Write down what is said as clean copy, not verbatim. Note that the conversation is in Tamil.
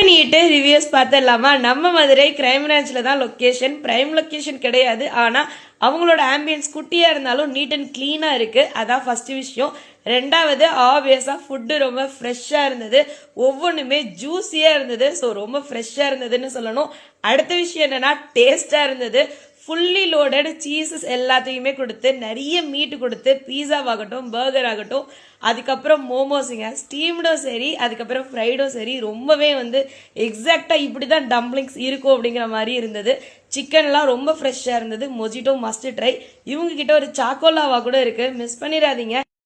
நீட்டு ரிவ்யூஸ் பார்த்துடலாமா? நம்ம மதுரை கிரைம் பிரான்ச்சில் தான் லொக்கேஷன், பிரைம் லொக்கேஷன் கிடையாது. ஆனால் அவங்களோட ஆம்பியன்ஸ் குட்டியாக இருந்தாலும் நீட் அண்ட் க்ளீனாக இருக்குது. அதான் ஃபஸ்ட்டு விஷயம். ரெண்டாவது, ஆப்வியஸாக ஃபுட்டு ரொம்ப ஃப்ரெஷ்ஷாக இருந்தது, ஒவ்வொன்றுமே ஜூஸியாக இருந்தது. ஸோ ரொம்ப ஃப்ரெஷ்ஷாக இருந்ததுன்னு சொல்லணும். அடுத்த விஷயம் என்னென்னா டேஸ்ட்டாக இருந்தது. ஃபுல்லி லோடட் சீசஸ் எல்லாத்தையுமே கொடுத்து, நிறைய மீட்டு கொடுத்து, பீஸாவாகட்டும் பர்கர் ஆகட்டும், அதுக்கப்புறம் மோமோஸுங்க, ஸ்டீம்டும் சரி, அதுக்கப்புறம் ஃப்ரைடும் சரி, ரொம்பவே எக்ஸாக்டாக இப்படி தான் டம்ப்ளிங்ஸ் இருக்கும் அப்படிங்கிற மாதிரி இருந்தது. சிக்கன்லாம் ரொம்ப ஃப்ரெஷ்ஷாக இருந்தது. Mojito must try. இவங்க கிட்ட ஒரு சாக்கோலாவா கூட இருக்குது, மிஸ் பண்ணிடாதீங்க.